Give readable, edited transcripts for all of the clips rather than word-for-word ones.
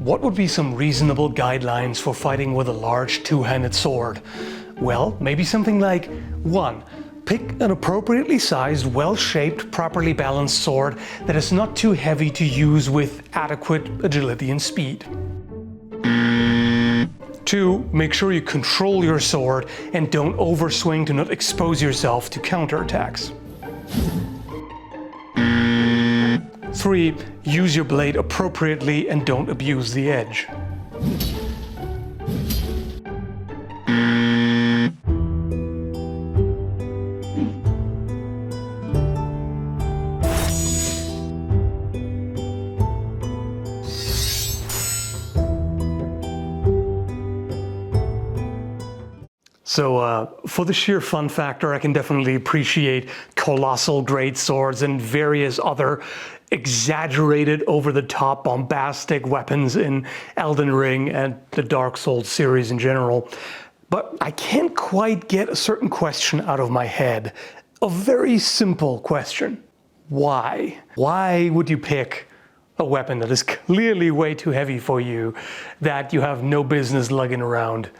What would be some reasonable guidelines for fighting with a large two-handed sword? Well, maybe something like 1. Pick an appropriately sized, well-shaped, properly balanced sword that is not too heavy to use with adequate agility and speed. 2. Make sure you control your sword and don't overswing to not expose yourself to counterattacks. 3. Use your blade appropriately and don't abuse the edge. So for the sheer fun factor, I can definitely appreciate colossal great swords and various other exaggerated, over-the-top, bombastic weapons in Elden Ring and the Dark Souls series in general. But I can't quite get a certain question out of my head. A very simple question. Why? Why would you pick a weapon that is clearly way too heavy for you, that you have no business lugging around?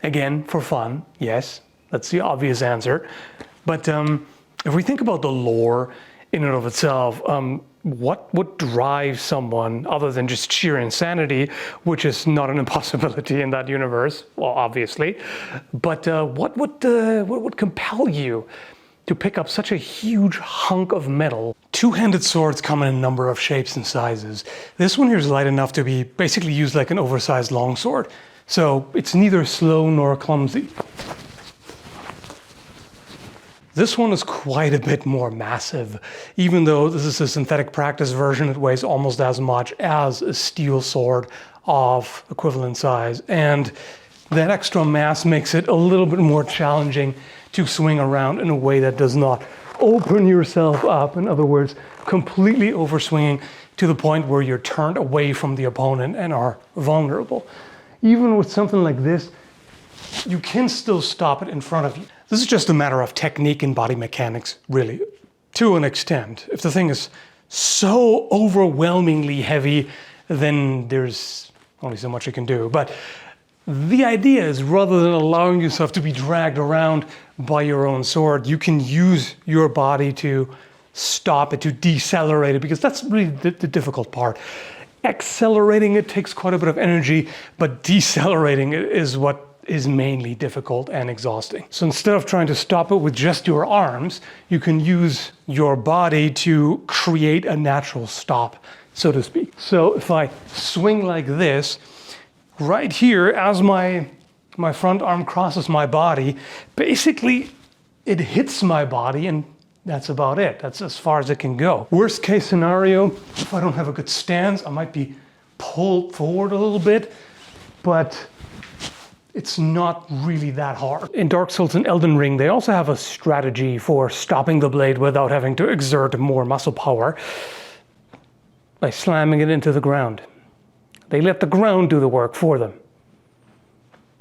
Again, for fun, yes, that's the obvious answer. But if we think about the lore in and of itself, what would drive someone other than just sheer insanity, which is not an impossibility in that universe, well, obviously, but what would compel you to pick up such a huge hunk of metal? Two-handed swords come in a number of shapes and sizes. This one here is light enough to be basically used like an oversized longsword. So it's neither slow nor clumsy. This one is quite a bit more massive. Even though this is a synthetic practice version, it weighs almost as much as a steel sword of equivalent size. And that extra mass makes it a little bit more challenging to swing around in a way that does not open yourself up. In other words, completely overswinging to the point where you're turned away from the opponent and are vulnerable. Even with something like this, you can still stop it in front of you. This is just a matter of technique and body mechanics, really, to an extent. If the thing is so overwhelmingly heavy, then there's only so much you can do. But the idea is, rather than allowing yourself to be dragged around by your own sword, you can use your body to stop it, to decelerate it, because that's really the difficult part. Accelerating it takes quite a bit of energy, but decelerating it is what is mainly difficult and exhausting. So instead of trying to stop it with just your arms, you can use your body to create a natural stop, so to speak. So if I swing like this, right here, as my front arm crosses my body, basically it hits my body, and that's about it. That's as far as it can go. Worst case scenario, if I don't have a good stance, I might be pulled forward a little bit, but it's not really that hard. In Dark Souls and Elden Ring, they also have a strategy for stopping the blade without having to exert more muscle power by slamming it into the ground. They let the ground do the work for them.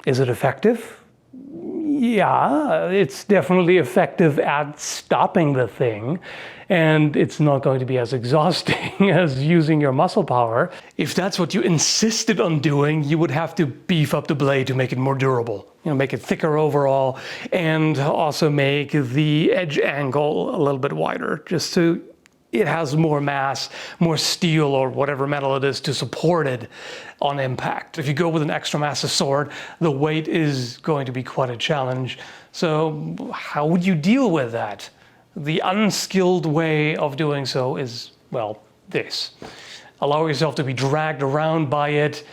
Is it effective? Yeah, it's definitely effective at stopping the thing, and it's not going to be as exhausting as using your muscle power. If that's what you insisted on doing, you would have to beef up the blade to make it more durable. Make it thicker overall, and also make the edge angle a little bit wider, just so it has more mass, more steel or whatever metal it is to support it on impact. If you go with an extra massive sword, the weight is going to be quite a challenge. So how would you deal with that? The unskilled way of doing so is, well, this. Allow yourself to be dragged around by it,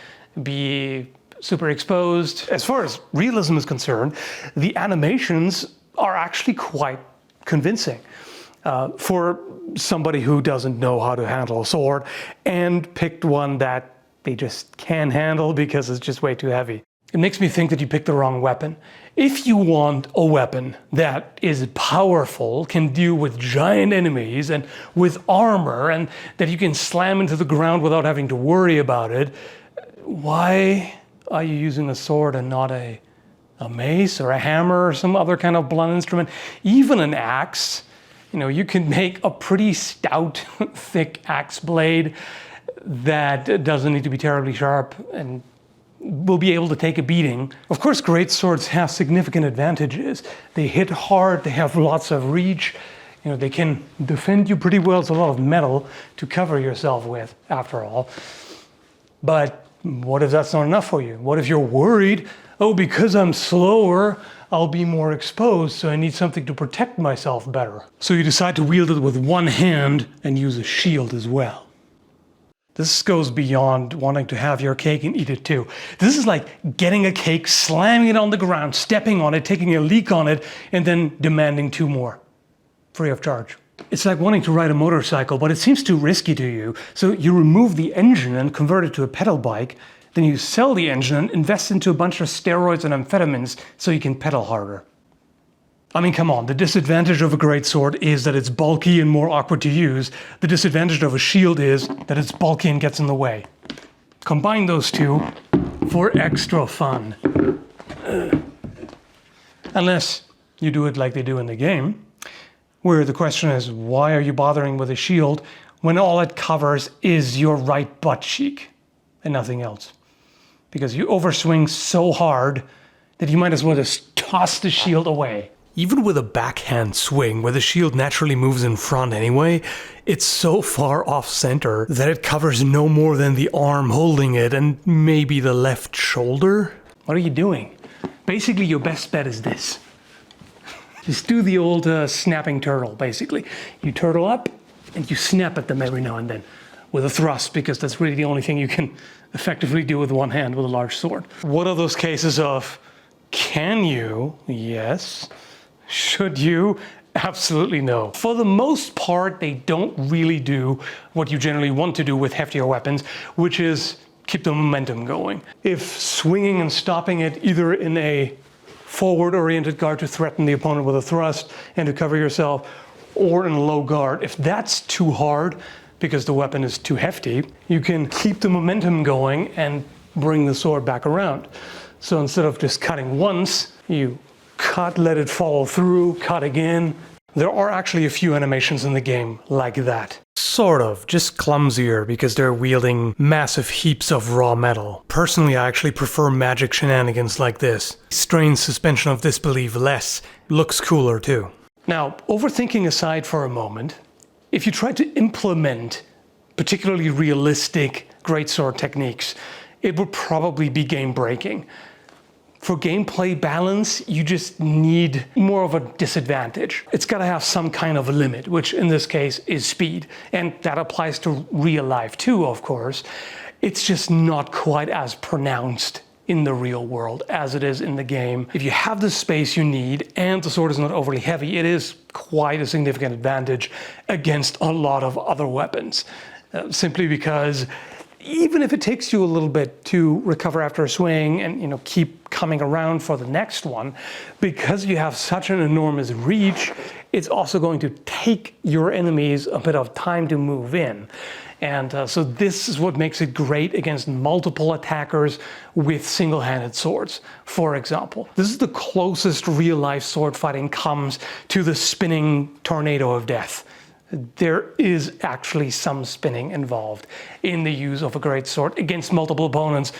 be super exposed. As far as realism is concerned, the animations are actually quite convincing. For somebody who doesn't know how to handle a sword and picked one that they just can't handle because it's just way too heavy. It makes me think that you picked the wrong weapon. If you want a weapon that is powerful, can deal with giant enemies and with armor, and that you can slam into the ground without having to worry about it, why are you using a sword and not a mace or a hammer or some other kind of blunt instrument? Even an axe. You can make a pretty stout, thick axe blade that doesn't need to be terribly sharp and will be able to take a beating. Of course, greatswords have significant advantages. They hit hard, they have lots of reach, they can defend you pretty well. It's a lot of metal to cover yourself with, after all. But what if that's not enough for you? What if you're worried, oh, because I'm slower, I'll be more exposed, so I need something to protect myself better. So you decide to wield it with one hand and use a shield as well. This goes beyond wanting to have your cake and eat it too. This is like getting a cake, slamming it on the ground, stepping on it, taking a leak on it, and then demanding 2 more, free of charge. It's like wanting to ride a motorcycle, but it seems too risky to you. So you remove the engine and convert it to a pedal bike. Then you sell the engine and invest into a bunch of steroids and amphetamines so you can pedal harder. I mean, come on, the disadvantage of a greatsword is that it's bulky and more awkward to use. The disadvantage of a shield is that it's bulky and gets in the way. Combine those two for extra fun. Unless you do it like they do in the game, where the question is, why are you bothering with a shield when all it covers is your right butt cheek and nothing else? Because you overswing so hard that you might as well just toss the shield away. Even with a backhand swing, where the shield naturally moves in front anyway, it's so far off center that it covers no more than the arm holding it and maybe the left shoulder. What are you doing? Basically, your best bet is this. Just do the old snapping turtle, basically. You turtle up and you snap at them every now and then with a thrust, because that's really the only thing you can effectively do with one hand with a large sword. What are those cases of, can you? Yes. Should you? Absolutely no. For the most part, they don't really do what you generally want to do with heftier weapons, which is keep the momentum going. If swinging and stopping it either in a forward-oriented guard to threaten the opponent with a thrust and to cover yourself, or in low guard, if that's too hard because the weapon is too hefty, you can keep the momentum going and bring the sword back around. So instead of just cutting once, you cut, let it follow through, cut again. There are actually a few animations in the game like that. Sort of, just clumsier because they're wielding massive heaps of raw metal. Personally, I actually prefer magic shenanigans like this. Strains suspension of disbelief less, looks cooler too. Now, overthinking aside for a moment, if you try to implement particularly realistic greatsword techniques, it would probably be game-breaking. For gameplay balance, you just need more of a disadvantage. It's got to have some kind of a limit, which in this case is speed. And that applies to real life too, of course. It's just not quite as pronounced in the real world as it is in the game. If you have the space you need and the sword is not overly heavy, it is quite a significant advantage against a lot of other weapons. Simply because even if it takes you a little bit to recover after a swing and keep coming around for the next one, because you have such an enormous reach, it's also going to take your enemies a bit of time to move in. And so this is what makes it great against multiple attackers with single-handed swords, for example. This is the closest real-life sword fighting comes to the spinning tornado of death. There is actually some spinning involved in the use of a greatsword against multiple opponents.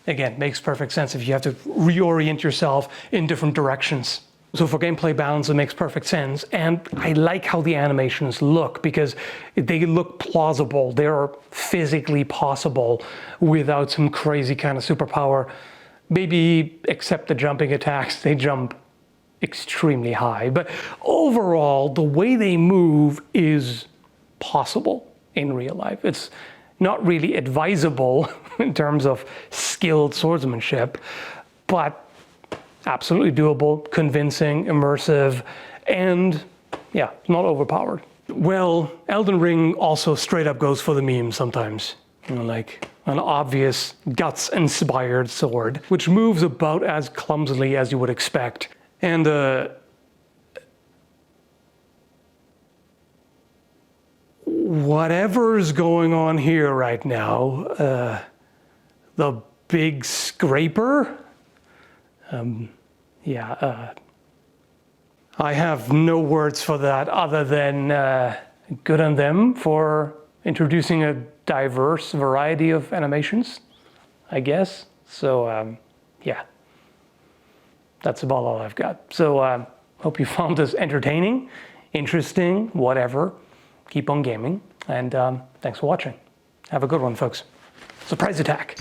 Again, makes perfect sense if you have to reorient yourself in different directions. So for gameplay balance, it makes perfect sense. And I like how the animations look because they look plausible. They're physically possible without some crazy kind of superpower. Maybe except the jumping attacks, they jump extremely high, but overall the way they move is possible in real life. It's not really advisable in terms of skilled swordsmanship, but absolutely doable, convincing, immersive, and yeah, not overpowered. Well, Elden Ring also straight up goes for the meme sometimes. Like an obvious guts-inspired sword, which moves about as clumsily as you would expect. And whatever's going on here right now, the big scraper, I have no words for that other than good on them for introducing a diverse variety of animations, I guess. So yeah, that's about all I've got. So hope you found this entertaining, interesting, whatever. Keep on gaming, and thanks for watching. Have a good one, folks. Surprise attack.